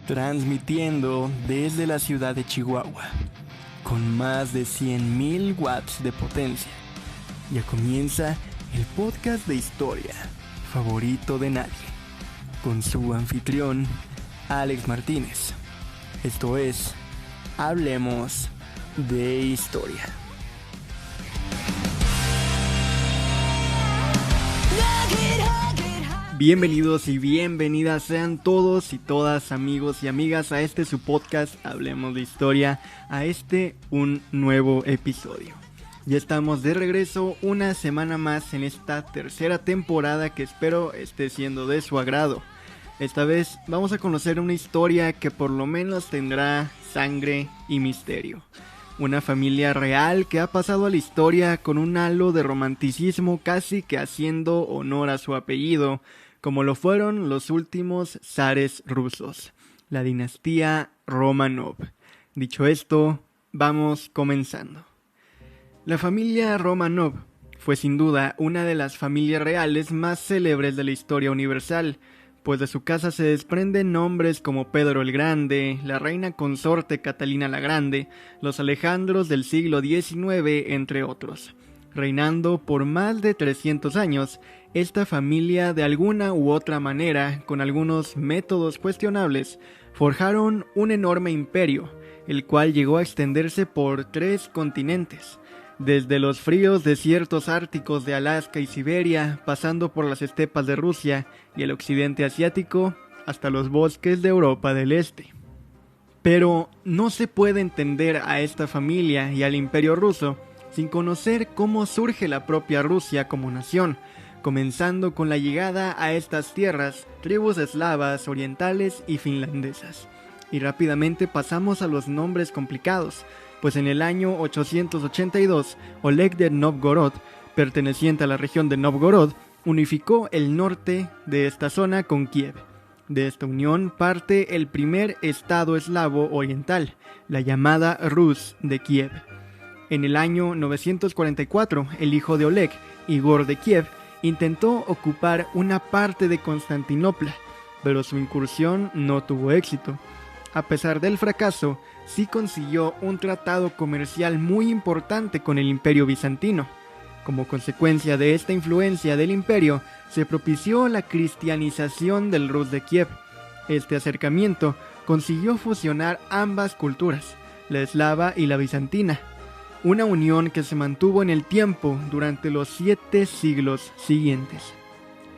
transmitiendo desde la ciudad de Chihuahua, con más de 100.000 watts de potencia. Ya comienza el podcast de historia favorito de nadie, con su anfitrión, Alex Martínez. Esto es, Hablemos de Historia. Bienvenidos y bienvenidas sean todos y todas, amigos y amigas, a este su podcast Hablemos de Historia, a un nuevo episodio. Ya estamos de regreso una semana más en esta tercera temporada que espero esté siendo de su agrado. Esta vez vamos a conocer una historia que por lo menos tendrá sangre y misterio. Una familia real que ha pasado a la historia con un halo de romanticismo, casi que haciendo honor a su apellido, como lo fueron los últimos zares rusos, la dinastía Romanov. Dicho esto, vamos comenzando. La familia Romanov fue sin duda una de las familias reales más célebres de la historia universal, pues de su casa se desprenden nombres como Pedro el Grande, la reina consorte Catalina la Grande, los Alejandros del siglo XIX, entre otros. Reinando por más de 300 años, esta familia de alguna u otra manera, con algunos métodos cuestionables, forjaron un enorme imperio, el cual llegó a extenderse por 3 continentes. Desde los fríos desiertos árticos de Alaska y Siberia, pasando por las estepas de Rusia y el occidente asiático, hasta los bosques de Europa del Este. Pero no se puede entender a esta familia y al Imperio ruso sin conocer cómo surge la propia Rusia como nación, comenzando con la llegada a estas tierras, tribus eslavas, orientales y finlandesas. Y rápidamente pasamos a los nombres complicados, pues en el año 882, Oleg de Novgorod, perteneciente a la región de Novgorod, unificó el norte de esta zona con Kiev. De esta unión parte el primer estado eslavo oriental, la llamada Rus de Kiev. En el año 944, el hijo de Oleg, Igor de Kiev, intentó ocupar una parte de Constantinopla, pero su incursión no tuvo éxito. A pesar del fracaso, sí consiguió un tratado comercial muy importante con el Imperio Bizantino. Como consecuencia de esta influencia del imperio, se propició la cristianización del Rus de Kiev. Este acercamiento consiguió fusionar ambas culturas, la eslava y la bizantina, una unión que se mantuvo en el tiempo durante los 7 siglos siguientes.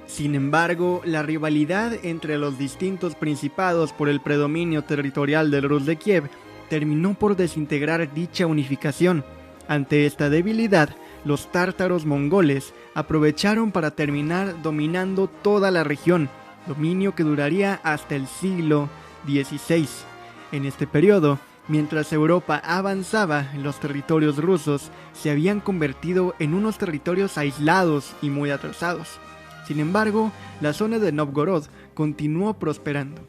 Sin embargo, la rivalidad entre los distintos principados por el predominio territorial del Rus de Kiev terminó por desintegrar dicha unificación. Ante esta debilidad, los tártaros mongoles aprovecharon para terminar dominando toda la región, dominio que duraría hasta el siglo XVI. En este periodo, mientras Europa avanzaba, los territorios rusos se habían convertido en unos territorios aislados y muy atrasados. Sin embargo, la zona de Novgorod continuó prosperando.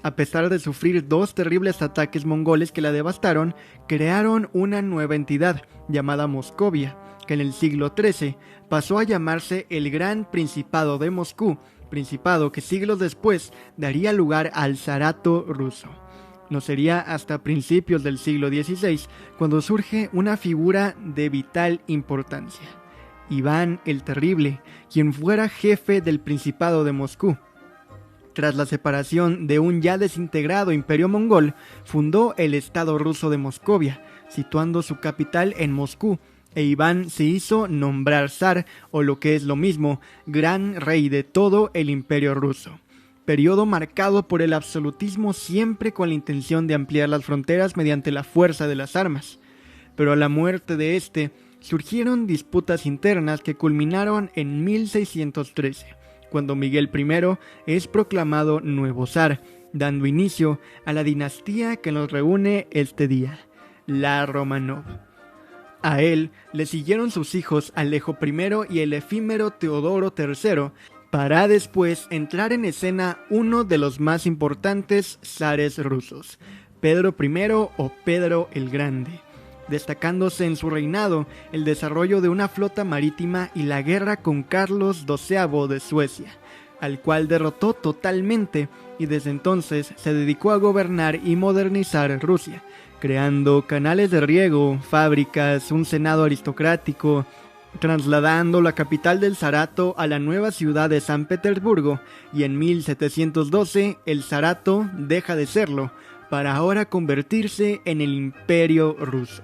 A pesar de sufrir 2 terribles ataques mongoles que la devastaron, crearon una nueva entidad llamada Moscovia, que en el siglo XIII pasó a llamarse el Gran Principado de Moscú, principado que siglos después daría lugar al Zarato ruso. No sería hasta principios del siglo XVI cuando surge una figura de vital importancia, Iván el Terrible, quien fuera jefe del Principado de Moscú. Tras la separación de un ya desintegrado imperio mongol, fundó el Estado ruso de Moscovia, situando su capital en Moscú, e Iván se hizo nombrar zar, o lo que es lo mismo, gran rey de todo el imperio ruso. Periodo marcado por el absolutismo, siempre con la intención de ampliar las fronteras mediante la fuerza de las armas. Pero a la muerte de este, surgieron disputas internas que culminaron en 1613, cuando Miguel I es proclamado nuevo zar, dando inicio a la dinastía que nos reúne este día, la Romanov. A él le siguieron sus hijos Alejo I y el efímero Teodoro III, para después entrar en escena uno de los más importantes zares rusos, Pedro I o Pedro el Grande, destacándose en su reinado el desarrollo de una flota marítima y la guerra con Carlos XII de Suecia. al cual derrotó totalmente, y desde entonces se dedicó a gobernar y modernizar Rusia, creando canales de riego, fábricas, un senado aristocrático, trasladando la capital del zarato a la nueva ciudad de San Petersburgo, y en 1712 el zarato deja de serlo, para ahora convertirse en el Imperio Ruso.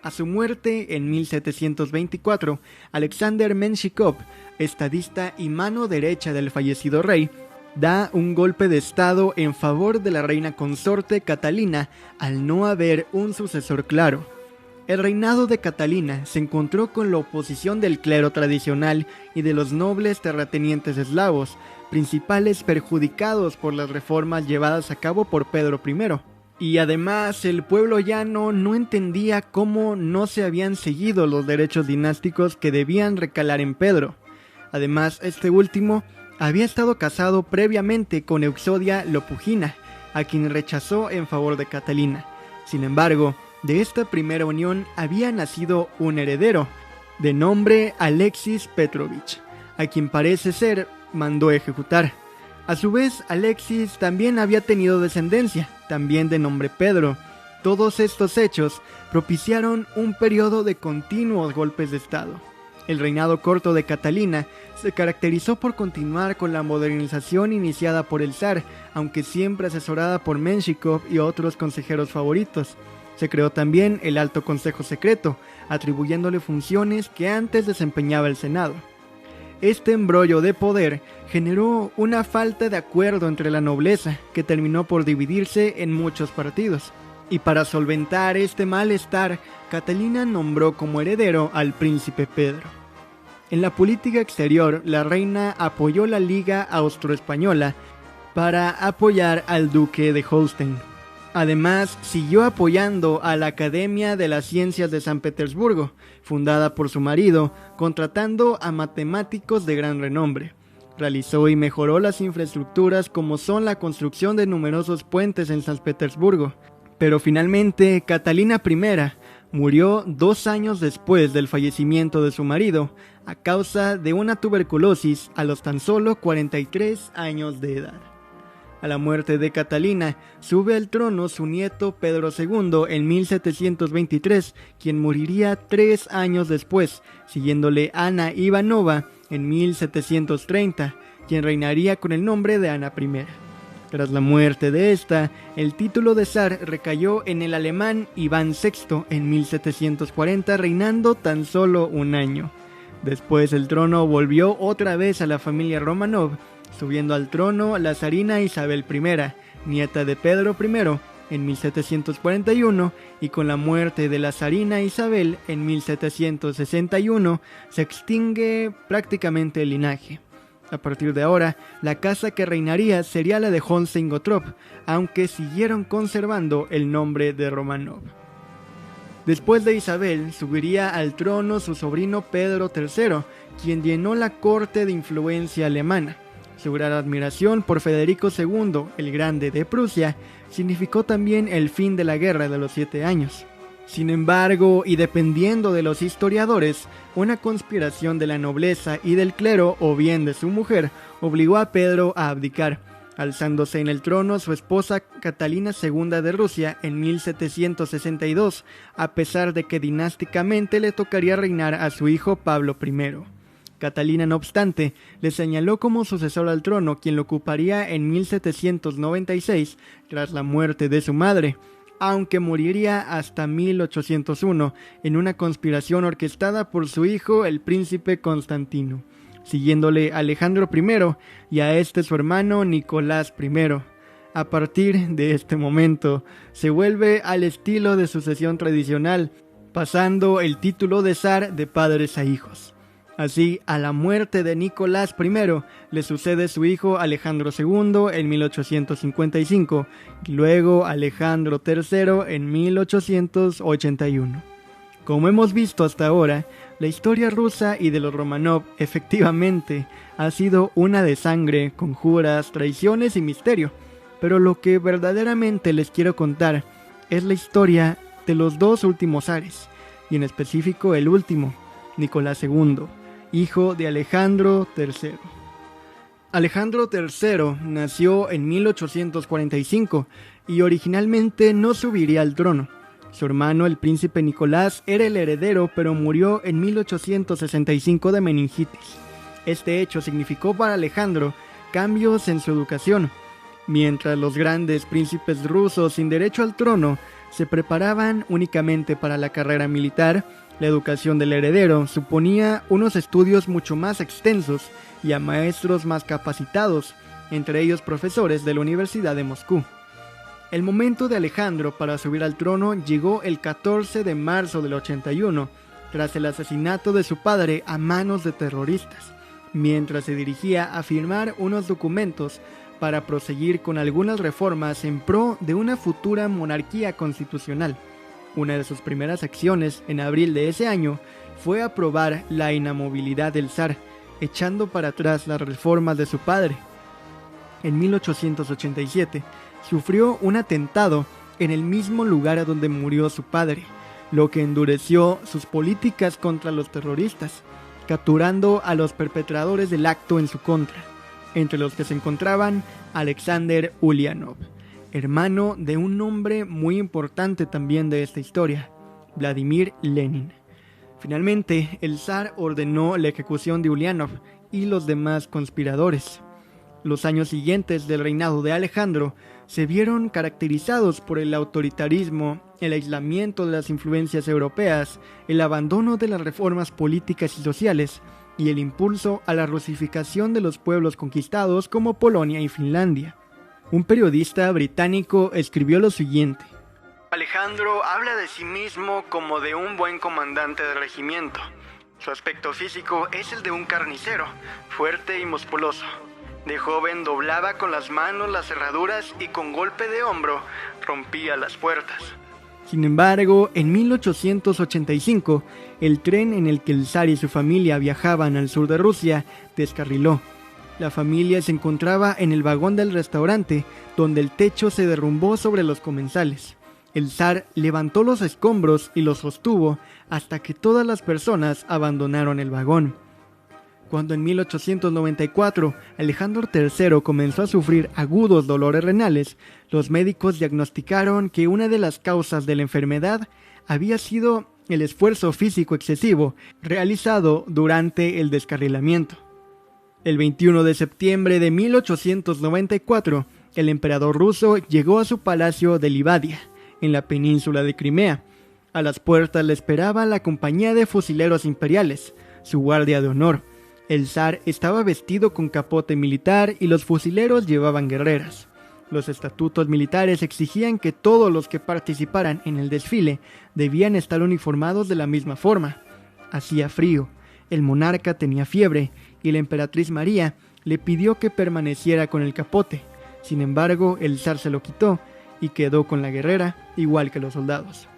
A su muerte en 1724, Alexander Menshikov, estadista y mano derecha del fallecido rey, da un golpe de estado en favor de la reina consorte Catalina al no haber un sucesor claro. El reinado de Catalina se encontró con la oposición del clero tradicional y de los nobles terratenientes eslavos, principales perjudicados por las reformas llevadas a cabo por Pedro I. Y además el pueblo llano no entendía cómo no se habían seguido los derechos dinásticos que debían recalar en Pedro. Además, este último había estado casado previamente con Euxodia Lopugina, a quien rechazó en favor de Catalina. Sin embargo, de esta primera unión había nacido un heredero, de nombre Alexis Petrovich, a quien parece ser mandó ejecutar. A su vez, Alexis también había tenido descendencia, también de nombre Pedro. Todos estos hechos propiciaron un periodo de continuos golpes de estado. El reinado corto de Catalina se caracterizó por continuar con la modernización iniciada por el zar, aunque siempre asesorada por Menshikov y otros consejeros favoritos. Se creó también el Alto Consejo Secreto, atribuyéndole funciones que antes desempeñaba el Senado. Este embrollo de poder generó una falta de acuerdo entre la nobleza, que terminó por dividirse en muchos partidos. Y para solventar este malestar, Catalina nombró como heredero al príncipe Pedro. En la política exterior, la reina apoyó la Liga Austroespañola para apoyar al duque de Holstein. Además, siguió apoyando a la Academia de las Ciencias de San Petersburgo, fundada por su marido, contratando a matemáticos de gran renombre. Realizó y mejoró las infraestructuras como son la construcción de numerosos puentes en San Petersburgo. Pero finalmente, Catalina I murió 2 años después del fallecimiento de su marido, a causa de una tuberculosis a los tan solo 43 años de edad. A la muerte de Catalina, sube al trono su nieto Pedro II en 1723, quien moriría 3 años después, siguiéndole Ana Ivanova en 1730, quien reinaría con el nombre de Ana I. Tras la muerte de esta, el título de zar recayó en el alemán Iván VI en 1740, reinando tan solo 1 año. Después el trono volvió otra vez a la familia Romanov, subiendo al trono la zarina Isabel I, nieta de Pedro I, en 1741, y con la muerte de la zarina Isabel en 1761 se extingue prácticamente el linaje. A partir de ahora, la casa que reinaría sería la de Holstein-Gottorp, aunque siguieron conservando el nombre de Romanov. Después de Isabel, subiría al trono su sobrino Pedro III, quien llenó la corte de influencia alemana. Su gran admiración por Federico II, el Grande de Prusia, significó también el fin de la Guerra de los 7 años. Sin embargo, y dependiendo de los historiadores, una conspiración de la nobleza y del clero, o bien de su mujer, obligó a Pedro a abdicar, alzándose en el trono su esposa Catalina II de Rusia en 1762, a pesar de que dinásticamente le tocaría reinar a su hijo Pablo I. Catalina, no obstante, le señaló como sucesor al trono, quien lo ocuparía en 1796, tras la muerte de su madre, aunque moriría hasta 1801 en una conspiración orquestada por su hijo, el príncipe Constantino, siguiéndole Alejandro I y a este su hermano Nicolás I. A partir de este momento, se vuelve al estilo de sucesión tradicional, pasando el título de zar de padres a hijos. Así, a la muerte de Nicolás I, le sucede su hijo Alejandro II en 1855, y luego Alejandro III en 1881. Como hemos visto hasta ahora, la historia rusa y de los Romanov efectivamente ha sido una de sangre, conjuras, traiciones y misterio, pero lo que verdaderamente les quiero contar es la historia de los 2 últimos zares, y en específico el último, Nicolás II, hijo de Alejandro III. Alejandro III nació en 1845 y originalmente no subiría al trono. Su hermano, el príncipe Nicolás, era el heredero, pero murió en 1865 de meningitis. Este hecho significó para Alejandro cambios en su educación. Mientras los grandes príncipes rusos sin derecho al trono se preparaban únicamente para la carrera militar, la educación del heredero suponía unos estudios mucho más extensos y a maestros más capacitados, entre ellos profesores de la Universidad de Moscú. El momento de Alejandro para subir al trono llegó el 14 de marzo del 81, tras el asesinato de su padre a manos de terroristas, mientras se dirigía a firmar unos documentos para proseguir con algunas reformas en pro de una futura monarquía constitucional. Una de sus primeras acciones en abril de ese año fue aprobar la inamovilidad del zar, echando para atrás las reformas de su padre. En 1887 sufrió un atentado en el mismo lugar a donde murió su padre, lo que endureció sus políticas contra los terroristas, capturando a los perpetradores del acto en su contra, entre los que se encontraban Alexander Ulyanov, hermano de un hombre muy importante también de esta historia, Vladimir Lenin. Finalmente, el zar ordenó la ejecución de Ulyanov y los demás conspiradores. Los años siguientes del reinado de Alejandro se vieron caracterizados por el autoritarismo, el aislamiento de las influencias europeas, el abandono de las reformas políticas y sociales y el impulso a la rusificación de los pueblos conquistados como Polonia y Finlandia. Un periodista británico escribió lo siguiente: Alejandro habla de sí mismo como de un buen comandante de regimiento. Su aspecto físico es el de un carnicero, fuerte y musculoso. De joven doblaba con las manos las cerraduras y con golpe de hombro rompía las puertas. Sin embargo, en 1885, el tren en el que el zar y su familia viajaban al sur de Rusia descarriló. La familia se encontraba en el vagón del restaurante, donde el techo se derrumbó sobre los comensales. El zar levantó los escombros y los sostuvo hasta que todas las personas abandonaron el vagón. Cuando en 1894 Alejandro III comenzó a sufrir agudos dolores renales, los médicos diagnosticaron que una de las causas de la enfermedad había sido el esfuerzo físico excesivo realizado durante el descarrilamiento. El 21 de septiembre de 1894, el emperador ruso llegó a su palacio de Livadia, en la península de Crimea. A las puertas le esperaba la compañía de fusileros imperiales, su guardia de honor. El zar estaba vestido con capote militar y los fusileros llevaban guerreras. Los estatutos militares exigían que todos los que participaran en el desfile debían estar uniformados de la misma forma. Hacía frío, el monarca tenía fiebre y la emperatriz María le pidió que permaneciera con el capote. Sin embargo, el zar se lo quitó y quedó con la guerrera, igual que los soldados.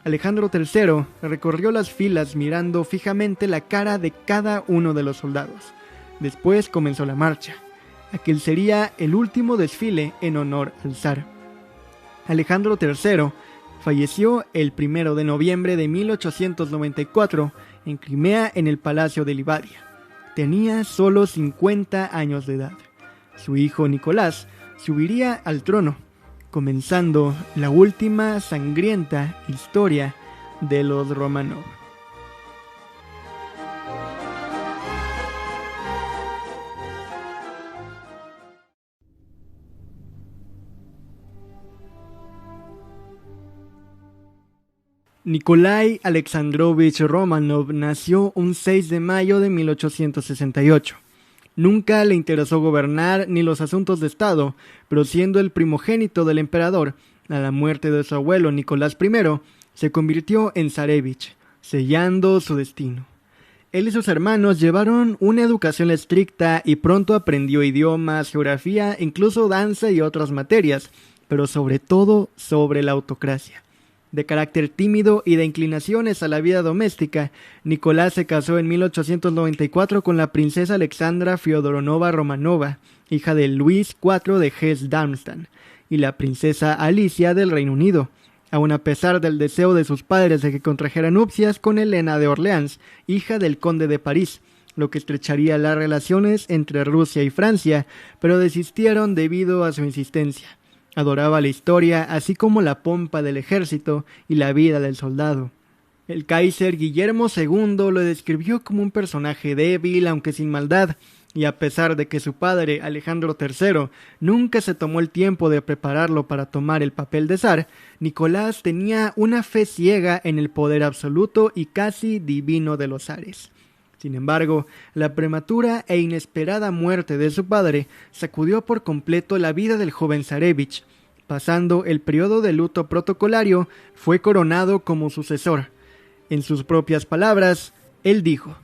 Alejandro III recorrió las filas mirando fijamente la cara de cada uno de los soldados. Después comenzó la marcha. Aquel sería el último desfile en honor al zar. Alejandro III falleció el 1 de noviembre de 1894 en Crimea, en el Palacio de Livadia. Tenía solo 50 años de edad. Su hijo Nicolás subiría al trono, comenzando la última sangrienta historia de los Romanov. Nikolai Alexandrovich Romanov nació un 6 de mayo de 1868. Nunca le interesó gobernar ni los asuntos de Estado, pero siendo el primogénito del emperador, a la muerte de su abuelo Nicolás I, se convirtió en zarevich, sellando su destino. Él y sus hermanos llevaron una educación estricta y pronto aprendió idiomas, geografía, incluso danza y otras materias, pero sobre todo sobre la autocracia. De carácter tímido y de inclinaciones a la vida doméstica, Nicolás se casó en 1894 con la princesa Alexandra Fyodorovna Romanova, hija de Luis IV de Hesse-Darmstadt, y la princesa Alicia del Reino Unido, aun a pesar del deseo de sus padres de que contrajera nupcias con Helena de Orleans, hija del conde de París, lo que estrecharía las relaciones entre Rusia y Francia, pero desistieron debido a su insistencia. Adoraba la historia, así como la pompa del ejército y la vida del soldado. El Kaiser Guillermo II lo describió como un personaje débil, aunque sin maldad, y a pesar de que su padre, Alejandro III, nunca se tomó el tiempo de prepararlo para tomar el papel de zar, Nicolás tenía una fe ciega en el poder absoluto y casi divino de los zares. Sin embargo, la prematura e inesperada muerte de su padre sacudió por completo la vida del joven zarevich. Pasando el periodo de luto protocolario, fue coronado como sucesor. En sus propias palabras, él dijo: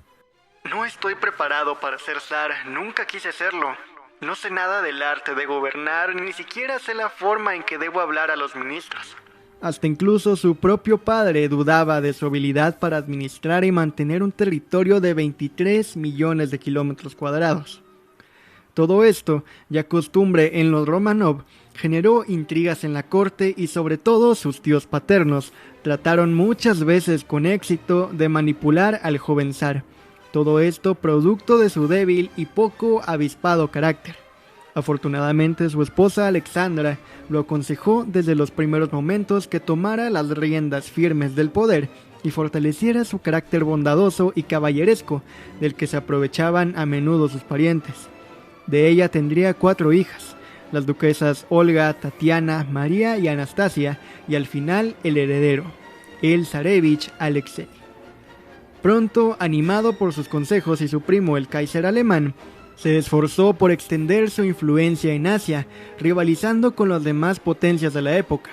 No estoy preparado para ser zar, nunca quise serlo. No sé nada del arte de gobernar, ni siquiera sé la forma en que debo hablar a los ministros. Hasta incluso su propio padre dudaba de su habilidad para administrar y mantener un territorio de 23 millones de kilómetros cuadrados. Todo esto, ya costumbre en los Románov, generó intrigas en la corte y sobre todo sus tíos paternos trataron muchas veces con éxito de manipular al joven zar. Todo esto producto de su débil y poco avispado carácter. Afortunadamente, su esposa Alexandra lo aconsejó desde los primeros momentos que tomara las riendas firmes del poder y fortaleciera su carácter bondadoso y caballeresco, del que se aprovechaban a menudo sus parientes. De ella tendría 4 hijas, las duquesas Olga, Tatiana, María y Anastasia, y al final el heredero, el zarevich Alexei. Pronto, animado por sus consejos y su primo el Kaiser alemán, se esforzó por extender su influencia en Asia, rivalizando con las demás potencias de la época.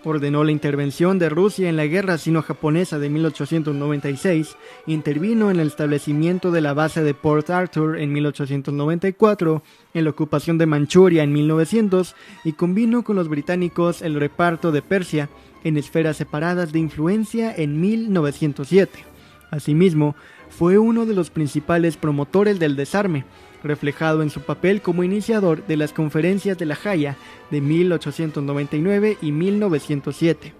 Ordenó la intervención de Rusia en la guerra sino-japonesa de 1896, intervino en el establecimiento de la base de Port Arthur en 1894, en la ocupación de Manchuria en 1900 y combinó con los británicos el reparto de Persia en esferas separadas de influencia en 1907. Asimismo, fue uno de los principales promotores del desarme, reflejado en su papel como iniciador de las conferencias de La Haya de 1899 y 1907.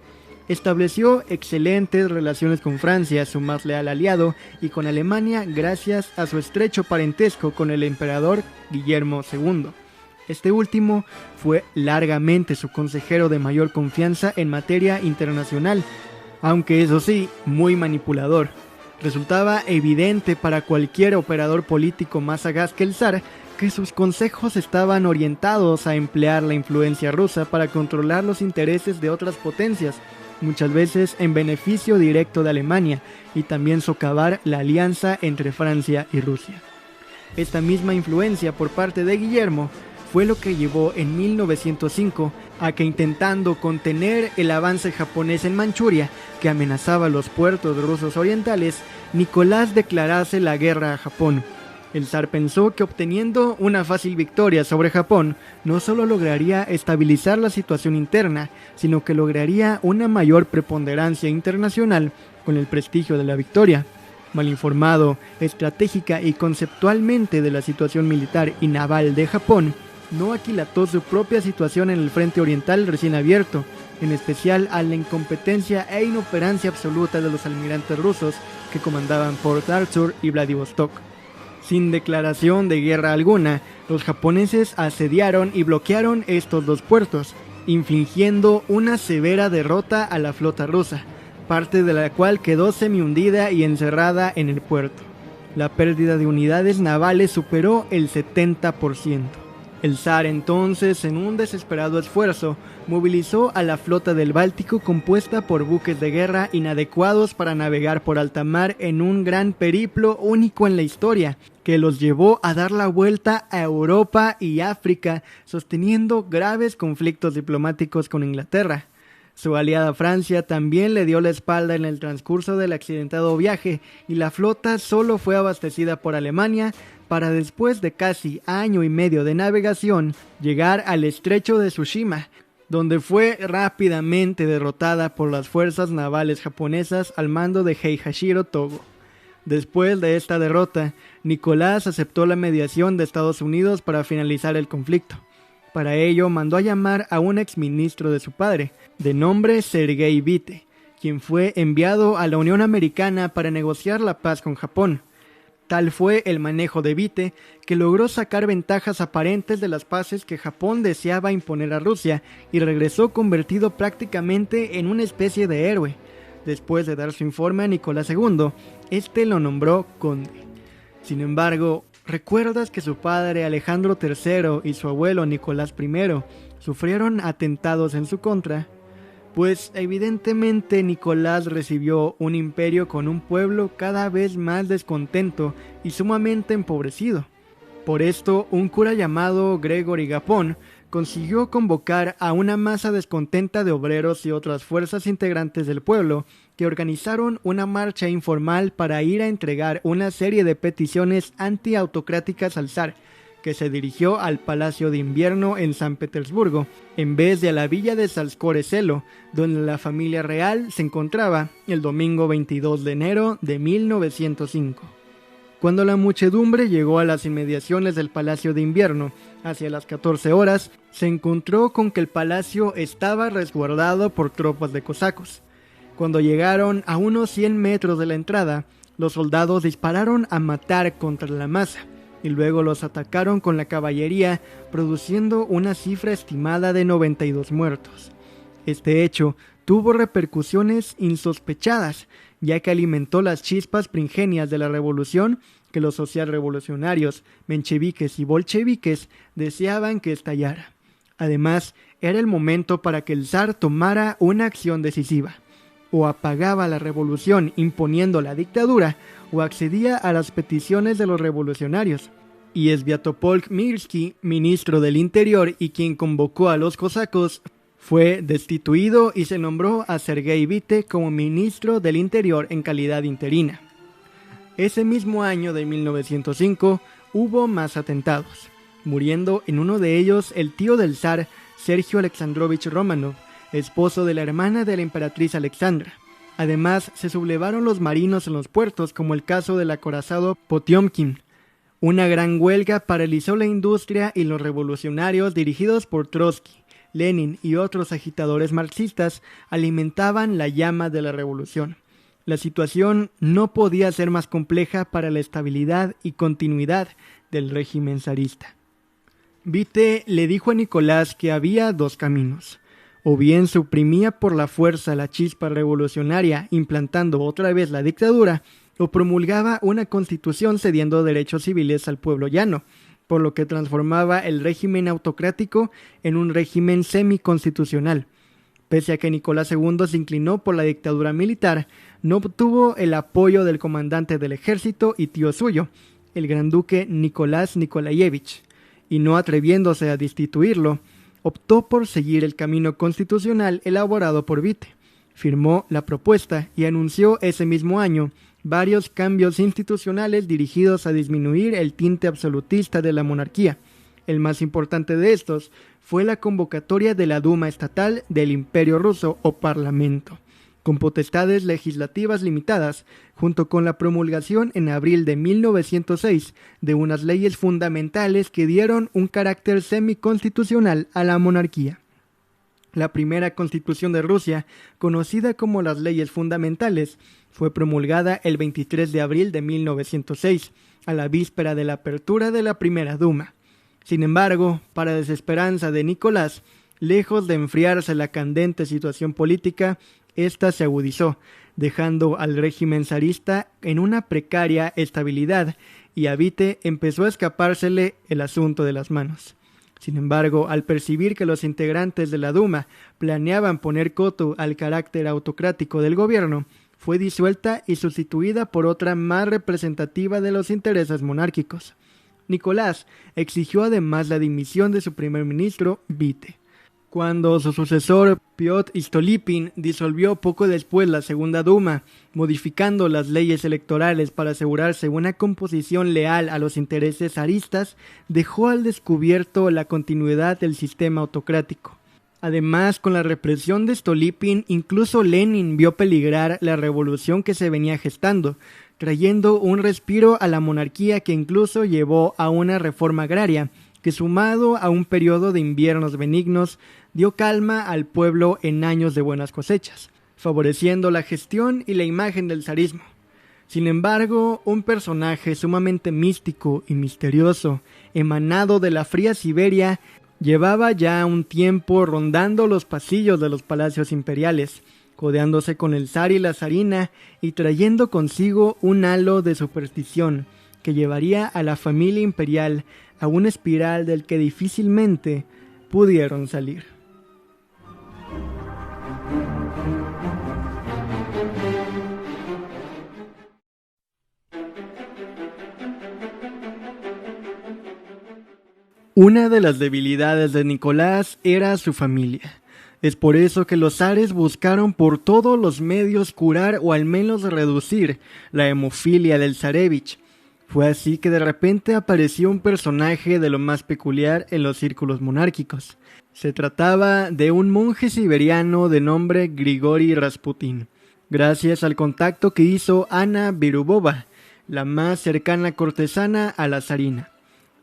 Estableció excelentes relaciones con Francia, su más leal aliado, y con Alemania gracias a su estrecho parentesco con el emperador Guillermo II. Este último fue largamente su consejero de mayor confianza en materia internacional, aunque eso sí, muy manipulador. Resultaba evidente para cualquier operador político más sagaz que el zar que sus consejos estaban orientados a emplear la influencia rusa para controlar los intereses de otras potencias, muchas veces en beneficio directo de Alemania, y también socavar la alianza entre Francia y Rusia. Esta misma influencia por parte de Guillermo fue lo que llevó en 1905 a que, intentando contener el avance japonés en Manchuria, que amenazaba los puertos rusos orientales, Nicolás declarase la guerra a Japón. El zar pensó que obteniendo una fácil victoria sobre Japón, no solo lograría estabilizar la situación interna, sino que lograría una mayor preponderancia internacional con el prestigio de la victoria. Mal informado estratégica y conceptualmente de la situación militar y naval de Japón, no aquilató su propia situación en el frente oriental recién abierto, en especial a la incompetencia e inoperancia absoluta de los almirantes rusos que comandaban Port Arthur y Vladivostok. Sin declaración de guerra alguna, los japoneses asediaron y bloquearon estos 2 puertos, infligiendo una severa derrota a la flota rusa, parte de la cual quedó semi-hundida y encerrada en el puerto. La pérdida de unidades navales superó el 70%. El zar entonces, en un desesperado esfuerzo, movilizó a la flota del Báltico compuesta por buques de guerra inadecuados para navegar por alta mar en un gran periplo único en la historia, que los llevó a dar la vuelta a Europa y África, sosteniendo graves conflictos diplomáticos con Inglaterra. Su aliada Francia también le dio la espalda en el transcurso del accidentado viaje, y la flota solo fue abastecida por Alemania para, después de casi año y medio de navegación, llegar al estrecho de Tsushima, donde fue rápidamente derrotada por las fuerzas navales japonesas al mando de Heihachiro Togo. Después de esta derrota, Nicolás aceptó la mediación de Estados Unidos para finalizar el conflicto. Para ello mandó a llamar a un exministro de su padre, de nombre Sergei Witte, quien fue enviado a la Unión Americana para negociar la paz con Japón. Tal fue el manejo de Vite que logró sacar ventajas aparentes de las paces que Japón deseaba imponer a Rusia y regresó convertido prácticamente en una especie de héroe. Después de dar su informe a Nicolás II, este lo nombró conde. Sin embargo, ¿recuerdas que su padre Alejandro III y su abuelo Nicolás I sufrieron atentados en su contra? Pues evidentemente Nicolás recibió un imperio con un pueblo cada vez más descontento y sumamente empobrecido. Por esto, un cura llamado Gregory Gapón consiguió convocar a una masa descontenta de obreros y otras fuerzas integrantes del pueblo que organizaron una marcha informal para ir a entregar una serie de peticiones antiautocráticas al zar, que se dirigió al Palacio de Invierno en San Petersburgo, en vez de a la villa de Salskore Selo, donde la familia real se encontraba el domingo 22 de enero de 1905. Cuando la muchedumbre llegó a las inmediaciones del Palacio de Invierno, hacia las 14 horas, se encontró con que el palacio estaba resguardado por tropas de cosacos. Cuando llegaron a unos 100 metros de la entrada, los soldados dispararon a matar contra la masa, y luego los atacaron con la caballería, produciendo una cifra estimada de 92 muertos. Este hecho tuvo repercusiones insospechadas, ya que alimentó las chispas primigenias de la revolución que los socialrevolucionarios, mencheviques y bolcheviques deseaban que estallara. Además, era el momento para que el zar tomara una acción decisiva. O apagaba la revolución imponiendo la dictadura, o accedía a las peticiones de los revolucionarios. Y Sviatopolk Mirsky, ministro del Interior y quien convocó a los cosacos, fue destituido y se nombró a Sergei Vite como ministro del Interior en calidad interina. Ese mismo año de 1905 hubo más atentados, muriendo en uno de ellos el tío del zar, Sergio Alexandrovich Romanov, esposo de la hermana de la emperatriz Alexandra. Además, se sublevaron los marinos en los puertos, como el caso del acorazado Potiomkin. Una gran huelga paralizó la industria y los revolucionarios dirigidos por Trotsky, Lenin y otros agitadores marxistas alimentaban la llama de la revolución. La situación no podía ser más compleja para la estabilidad y continuidad del régimen zarista. Vite le dijo a Nicolás que había dos caminos. O bien suprimía por la fuerza la chispa revolucionaria implantando otra vez la dictadura, o promulgaba una constitución cediendo derechos civiles al pueblo llano, por lo que transformaba el régimen autocrático en un régimen semiconstitucional. Pese a que Nicolás II se inclinó por la dictadura militar, no obtuvo el apoyo del comandante del ejército y tío suyo, el gran duque Nicolás Nikolayevich, y no atreviéndose a destituirlo, optó por seguir el camino constitucional elaborado por Vite. Firmó la propuesta y anunció ese mismo año varios cambios institucionales dirigidos a disminuir el tinte absolutista de la monarquía. El más importante de estos fue la convocatoria de la Duma Estatal del Imperio Ruso o Parlamento, con potestades legislativas limitadas, junto con la promulgación en abril de 1906 de unas leyes fundamentales que dieron un carácter semiconstitucional a la monarquía. La primera constitución de Rusia, conocida como las leyes fundamentales, fue promulgada el 23 de abril de 1906, a la víspera de la apertura de la primera Duma. Sin embargo, para desesperanza de Nicolás, lejos de enfriarse la candente situación política, esta se agudizó, dejando al régimen zarista en una precaria estabilidad, y a Vite empezó a escapársele el asunto de las manos. Sin embargo, al percibir que los integrantes de la Duma planeaban poner coto al carácter autocrático del gobierno, fue disuelta y sustituida por otra más representativa de los intereses monárquicos. Nicolás exigió además la dimisión de su primer ministro, Vite. Cuando su sucesor, Piotr Stolypin, disolvió poco después la Segunda Duma, modificando las leyes electorales para asegurarse una composición leal a los intereses zaristas, dejó al descubierto la continuidad del sistema autocrático. Además, con la represión de Stolypin, incluso Lenin vio peligrar la revolución que se venía gestando, trayendo un respiro a la monarquía que incluso llevó a una reforma agraria, que sumado a un periodo de inviernos benignos, dio calma al pueblo en años de buenas cosechas, favoreciendo la gestión y la imagen del zarismo. Sin embargo, un personaje sumamente místico y misterioso, emanado de la fría Siberia, llevaba ya un tiempo rondando los pasillos de los palacios imperiales, codeándose con el zar y la zarina y trayendo consigo un halo de superstición que llevaría a la familia imperial a una espiral del que difícilmente pudieron salir. Una de las debilidades de Nicolás era su familia. Es por eso que los zares buscaron por todos los medios curar o al menos reducir la hemofilia del zarevich. Fue así que de repente apareció un personaje de lo más peculiar en los círculos monárquicos. Se trataba de un monje siberiano de nombre Grigori Rasputin, gracias al contacto que hizo Ana Berubova, la más cercana cortesana a la zarina.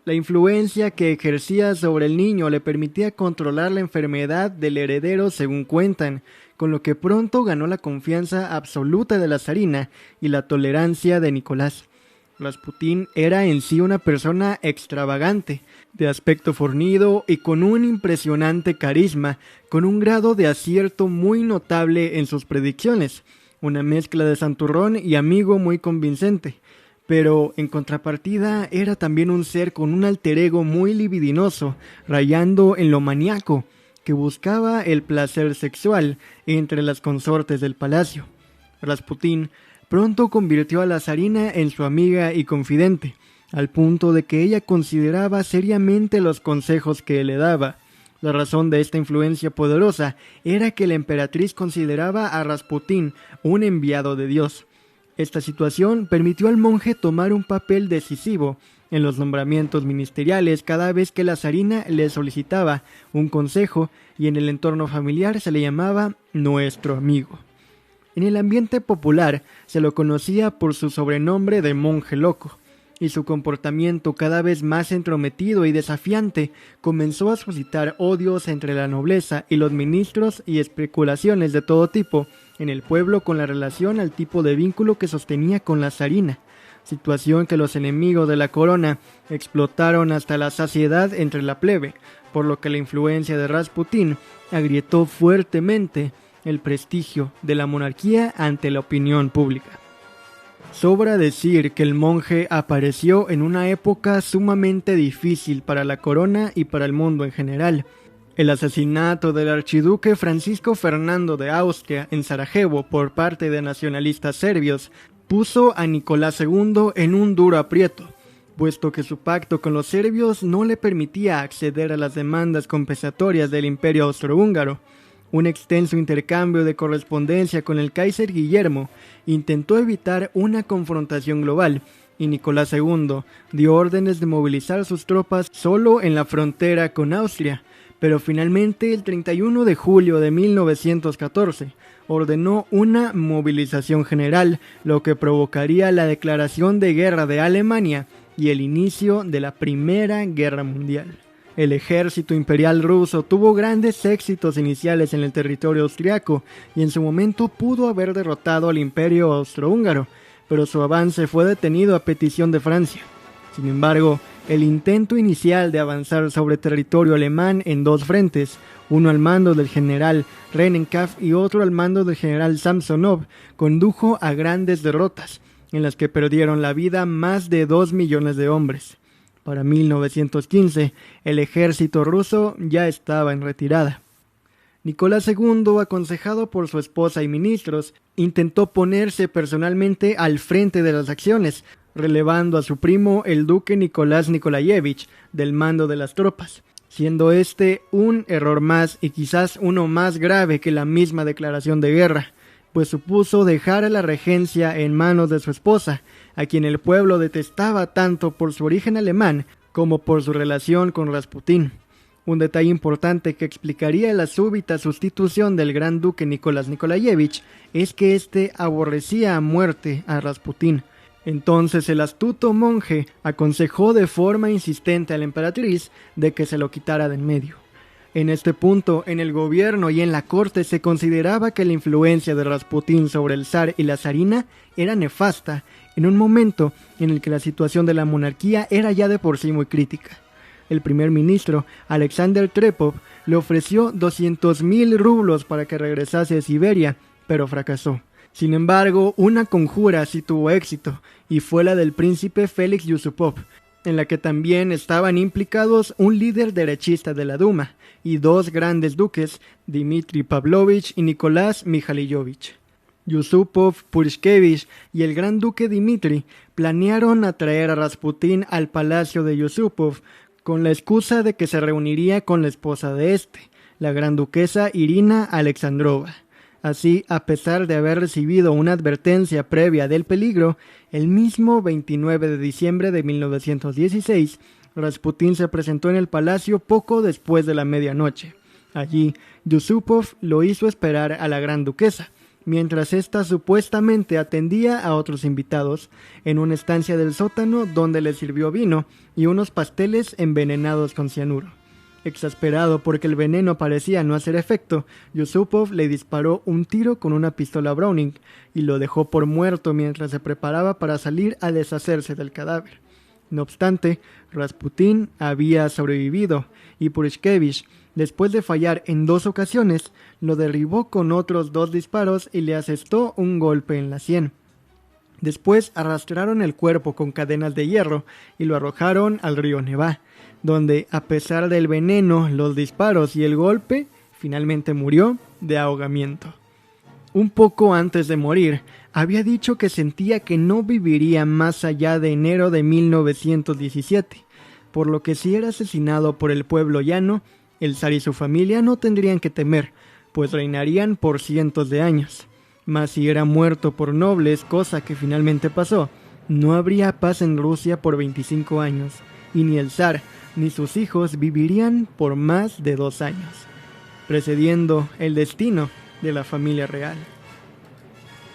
La influencia que ejercía sobre el niño le permitía controlar la enfermedad del heredero según cuentan, con lo que pronto ganó la confianza absoluta de la zarina y la tolerancia de Nicolás. Rasputín era en sí una persona extravagante, de aspecto fornido y con un impresionante carisma, con un grado de acierto muy notable en sus predicciones, una mezcla de santurrón y amigo muy convincente. Pero en contrapartida era también un ser con un alter ego muy libidinoso, rayando en lo maníaco, que buscaba el placer sexual entre las consortes del palacio. Rasputín pronto convirtió a la zarina en su amiga y confidente, al punto de que ella consideraba seriamente los consejos que él le daba. La razón de esta influencia poderosa era que la emperatriz consideraba a Rasputín un enviado de Dios. Esta situación permitió al monje tomar un papel decisivo en los nombramientos ministeriales cada vez que la zarina le solicitaba un consejo, y en el entorno familiar se le llamaba nuestro amigo. En el ambiente popular se lo conocía por su sobrenombre de monje loco, y su comportamiento cada vez más entrometido y desafiante comenzó a suscitar odios entre la nobleza y los ministros y especulaciones de todo tipo en el pueblo con la relación al tipo de vínculo que sostenía con la zarina, situación que los enemigos de la corona explotaron hasta la saciedad entre la plebe, por lo que la influencia de Rasputín agrietó fuertemente el prestigio de la monarquía ante la opinión pública. Sobra decir que el monje apareció en una época sumamente difícil para la corona y para el mundo en general. El asesinato del archiduque Francisco Fernando de Austria en Sarajevo por parte de nacionalistas serbios puso a Nicolás II en un duro aprieto, puesto que su pacto con los serbios no le permitía acceder a las demandas compensatorias del Imperio Austrohúngaro. Un extenso intercambio de correspondencia con el Kaiser Guillermo intentó evitar una confrontación global, y Nicolás II dio órdenes de movilizar sus tropas solo en la frontera con Austria, pero finalmente el 31 de julio de 1914 ordenó una movilización general, lo que provocaría la declaración de guerra de Alemania y el inicio de la Primera Guerra Mundial. El ejército imperial ruso tuvo grandes éxitos iniciales en el territorio austriaco y en su momento pudo haber derrotado al Imperio Austrohúngaro, pero su avance fue detenido a petición de Francia. Sin embargo, el intento inicial de avanzar sobre territorio alemán en dos frentes, uno al mando del general Rennenkampf y otro al mando del general Samsonov, condujo a grandes derrotas, en las que perdieron la vida más de 2 millones de hombres. Para 1915, el ejército ruso ya estaba en retirada. Nicolás II, aconsejado por su esposa y ministros, intentó ponerse personalmente al frente de las acciones, relevando a su primo el duque Nicolás Nikolayevich del mando de las tropas, siendo este un error más y quizás uno más grave que la misma declaración de guerra, pues supuso dejar a la regencia en manos de su esposa, a quien el pueblo detestaba tanto por su origen alemán como por su relación con Rasputín. Un detalle importante que explicaría la súbita sustitución del gran duque Nicolás Nikolayevich es que éste aborrecía a muerte a Rasputín. Entonces el astuto monje aconsejó de forma insistente a la emperatriz de que se lo quitara de en medio. En este punto, en el gobierno y en la corte se consideraba que la influencia de Rasputín sobre el zar y la zarina era nefasta, en un momento en el que la situación de la monarquía era ya de por sí muy crítica. El primer ministro, Alexander Trepov, le ofreció 200.000 rublos para que regresase a Siberia, pero fracasó. Sin embargo, una conjura sí tuvo éxito, y fue la del príncipe Félix Yusupov, en la que también estaban implicados un líder derechista de la Duma y dos grandes duques, Dmitri Pavlovich y Nicolás Mikhailovich. Yusupov, Purishkevich y el gran duque Dmitri planearon atraer a Rasputín al palacio de Yusupov con la excusa de que se reuniría con la esposa de este, la gran duquesa Irina Alexandrova. Así, a pesar de haber recibido una advertencia previa del peligro, el mismo 29 de diciembre de 1916, Rasputín se presentó en el palacio poco después de la medianoche. Allí, Yusupov lo hizo esperar a la gran duquesa, mientras ésta supuestamente atendía a otros invitados en una estancia del sótano donde le sirvió vino y unos pasteles envenenados con cianuro. Exasperado porque el veneno parecía no hacer efecto, Yusupov le disparó un tiro con una pistola Browning y lo dejó por muerto mientras se preparaba para salir a deshacerse del cadáver. No obstante, Rasputín había sobrevivido y Purishkevich, después de fallar en 2 ocasiones, lo derribó con otros 2 disparos y le asestó un golpe en la sien. Después arrastraron el cuerpo con cadenas de hierro y lo arrojaron al río Nevá, donde, a pesar del veneno, los disparos y el golpe, finalmente murió de ahogamiento. Un poco antes de morir, había dicho que sentía que no viviría más allá de enero de 1917, por lo que si era asesinado por el pueblo llano, el zar y su familia no tendrían que temer, pues reinarían por cientos de años. Mas si era muerto por nobles, cosa que finalmente pasó, no habría paz en Rusia por 25 años, y ni el zar ni sus hijos vivirían por más de 2 años, precediendo el destino de la familia real.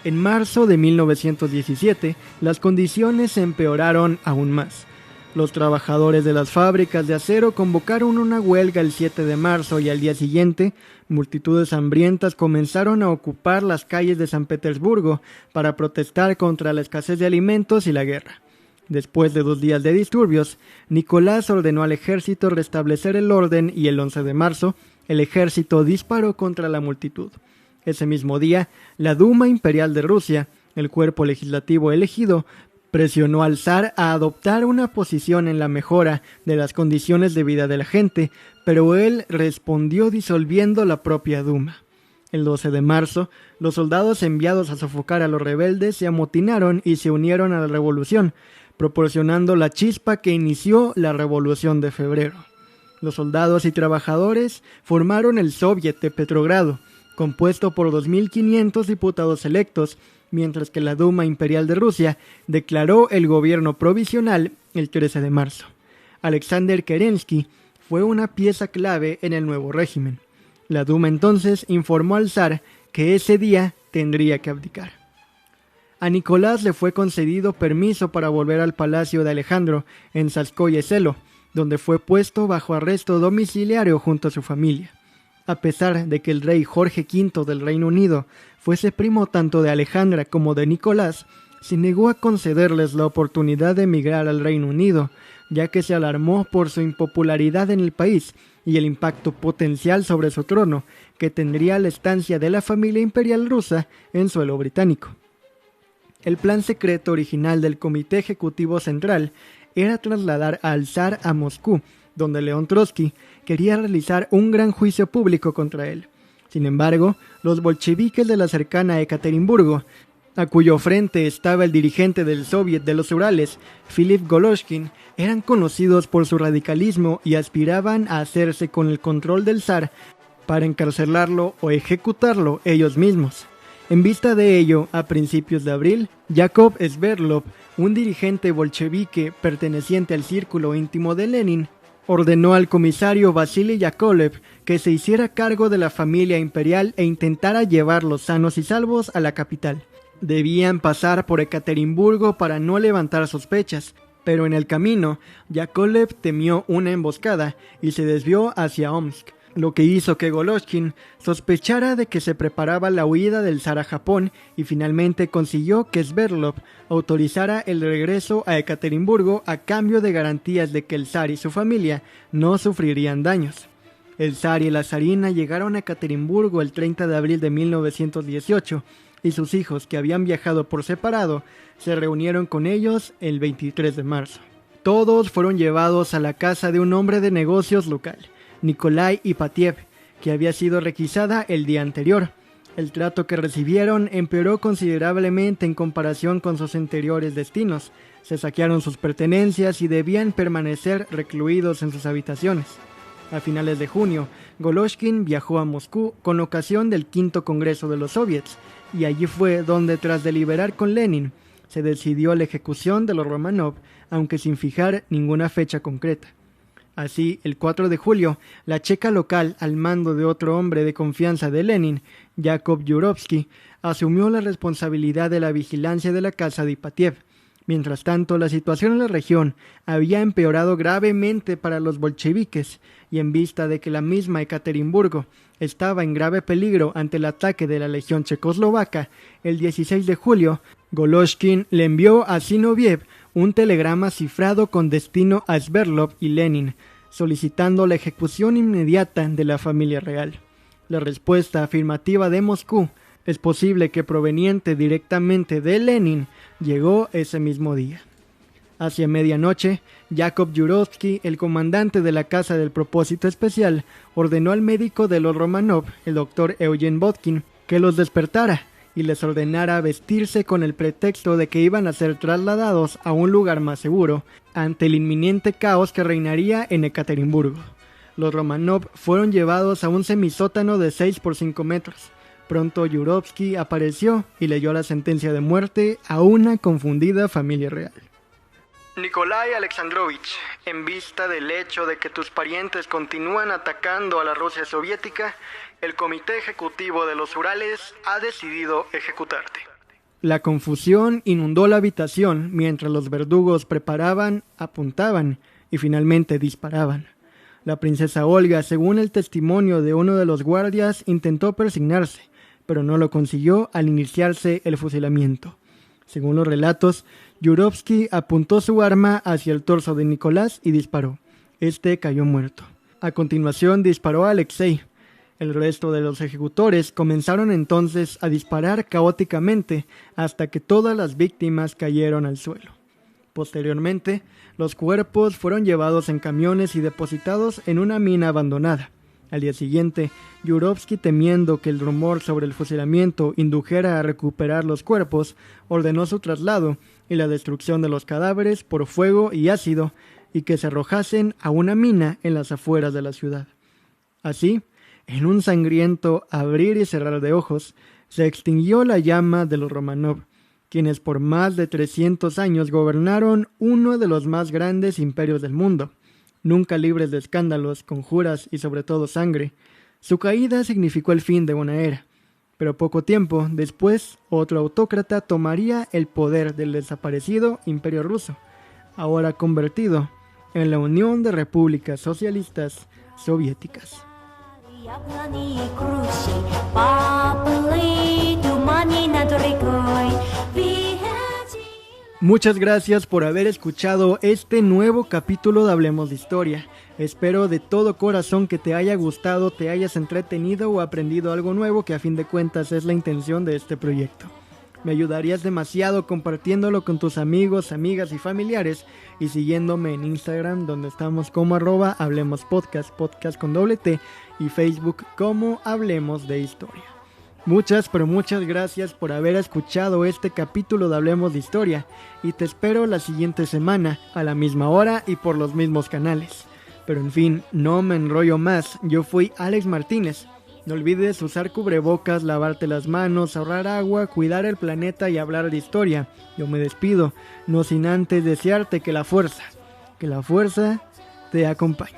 En marzo de 1917, las condiciones se empeoraron aún más. Los trabajadores de las fábricas de acero convocaron una huelga el 7 de marzo y al día siguiente, multitudes hambrientas comenzaron a ocupar las calles de San Petersburgo para protestar contra la escasez de alimentos y la guerra. Después de 2 días de disturbios, Nicolás ordenó al ejército restablecer el orden y el 11 de marzo, el ejército disparó contra la multitud. Ese mismo día, la Duma Imperial de Rusia, el cuerpo legislativo elegido, presionó al zar a adoptar una posición en la mejora de las condiciones de vida de la gente, pero él respondió disolviendo la propia Duma. El 12 de marzo, los soldados enviados a sofocar a los rebeldes se amotinaron y se unieron a la revolución, proporcionando la chispa que inició la Revolución de Febrero. Los soldados y trabajadores formaron el Soviet de Petrogrado, compuesto por 2.500 diputados electos, mientras que la Duma Imperial de Rusia declaró el gobierno provisional el 13 de marzo. Alexander Kerensky fue una pieza clave en el nuevo régimen. La Duma entonces informó al zar que ese día tendría que abdicar. A Nicolás le fue concedido permiso para volver al palacio de Alejandro en Tsarskoye Selo, donde fue puesto bajo arresto domiciliario junto a su familia. A pesar de que el rey Jorge V del Reino Unido fuese primo tanto de Alejandra como de Nicolás, se negó a concederles la oportunidad de emigrar al Reino Unido, ya que se alarmó por su impopularidad en el país y el impacto potencial sobre su trono que tendría la estancia de la familia imperial rusa en suelo británico. El plan secreto original del Comité Ejecutivo Central era trasladar al zar a Moscú, donde León Trotsky quería realizar un gran juicio público contra él. Sin embargo, los bolcheviques de la cercana Ekaterimburgo, a cuyo frente estaba el dirigente del Soviet de los Urales, Philip Goloshkin, eran conocidos por su radicalismo y aspiraban a hacerse con el control del zar para encarcelarlo o ejecutarlo ellos mismos. En vista de ello, a principios de abril, Yakov Sverdlov, un dirigente bolchevique perteneciente al círculo íntimo de Lenin, ordenó al comisario Vasily Yakovlev que se hiciera cargo de la familia imperial e intentara llevarlos sanos y salvos a la capital. Debían pasar por Ekaterimburgo para no levantar sospechas, pero en el camino, Yakovlev temió una emboscada y se desvió hacia Omsk, lo que hizo que Golovkin sospechara de que se preparaba la huida del zar a Japón y finalmente consiguió que Sverdlov autorizara el regreso a Ekaterimburgo a cambio de garantías de que el zar y su familia no sufrirían daños. El zar y la zarina llegaron a Ekaterimburgo el 30 de abril de 1918 y sus hijos, que habían viajado por separado, se reunieron con ellos el 23 de marzo. Todos fueron llevados a la casa de un hombre de negocios local, Nikolai Ipatiev, que había sido requisada el día anterior. El trato que recibieron empeoró considerablemente en comparación con sus anteriores destinos. Se saquearon sus pertenencias y debían permanecer recluidos en sus habitaciones. A finales de junio, Golovkin viajó a Moscú con ocasión del quinto Congreso de los Soviets, y allí fue donde, tras deliberar con Lenin, se decidió la ejecución de los Romanov, aunque sin fijar ninguna fecha concreta. Así, el 4 de julio, la checa local, al mando de otro hombre de confianza de Lenin, Yakov Yurovsky, asumió la responsabilidad de la vigilancia de la casa de Ipatiev. Mientras tanto, la situación en la región había empeorado gravemente para los bolcheviques, y en vista de que la misma Ekaterimburgo estaba en grave peligro ante el ataque de la legión checoslovaca, el 16 de julio, Golovkin le envió a Zinoviev un telegrama cifrado con destino a Sverdlov y Lenin, solicitando la ejecución inmediata de la familia real. La respuesta afirmativa de Moscú, es posible que proveniente directamente de Lenin, llegó ese mismo día. Hacia medianoche, Yakov Yurovsky, el comandante de la Casa del Propósito Especial, ordenó al médico de los Romanov, el doctor Eugen Vodkin, que los despertara y les ordenara vestirse con el pretexto de que iban a ser trasladados a un lugar más seguro ante el inminente caos que reinaría en Ekaterimburgo. Los Romanov fueron llevados a un semisótano de 6 por 5 metros. Pronto Yurovsky apareció y leyó la sentencia de muerte a una confundida familia real. Nikolai Alexandrovich, en vista del hecho de que tus parientes continúan atacando a la Rusia soviética, el Comité Ejecutivo de los Urales ha decidido ejecutarte. La confusión inundó la habitación mientras los verdugos preparaban, apuntaban y finalmente disparaban. La princesa Olga, según el testimonio de uno de los guardias, intentó persignarse, pero no lo consiguió al iniciarse el fusilamiento. Según los relatos, Yurovsky apuntó su arma hacia el torso de Nicolás y disparó. Este cayó muerto. A continuación disparó a Alexei. El resto de los ejecutores comenzaron entonces a disparar caóticamente hasta que todas las víctimas cayeron al suelo. Posteriormente, los cuerpos fueron llevados en camiones y depositados en una mina abandonada. Al día siguiente, Yurovsky, temiendo que el rumor sobre el fusilamiento indujera a recuperar los cuerpos, ordenó su traslado y la destrucción de los cadáveres por fuego y ácido y que se arrojasen a una mina en las afueras de la ciudad. Así, en un sangriento abrir y cerrar de ojos, se extinguió la llama de los Romanov, quienes por más de 300 años gobernaron uno de los más grandes imperios del mundo, nunca libres de escándalos, conjuras y sobre todo sangre. Su caída significó el fin de una era, pero poco tiempo después otro autócrata tomaría el poder del desaparecido Imperio Ruso, ahora convertido en la Unión de Repúblicas Socialistas Soviéticas. Muchas gracias por haber escuchado este nuevo capítulo de Hablemos de Historia. Espero de todo corazón que te haya gustado, te hayas entretenido o aprendido algo nuevo, que a fin de cuentas es la intención de este proyecto. Me ayudarías demasiado compartiéndolo con tus amigos, amigas y familiares y siguiéndome en Instagram, donde estamos como @HablemosPodcast, podcast con doble T, y Facebook como Hablemos de Historia. Muchas, pero muchas gracias por haber escuchado este capítulo de Hablemos de Historia y te espero la siguiente semana a la misma hora y por los mismos canales. Pero en fin, no me enrollo más, yo fui Alex Martínez. No olvides usar cubrebocas, lavarte las manos, ahorrar agua, cuidar el planeta y hablar de historia. Yo me despido, no sin antes desearte que la fuerza te acompañe.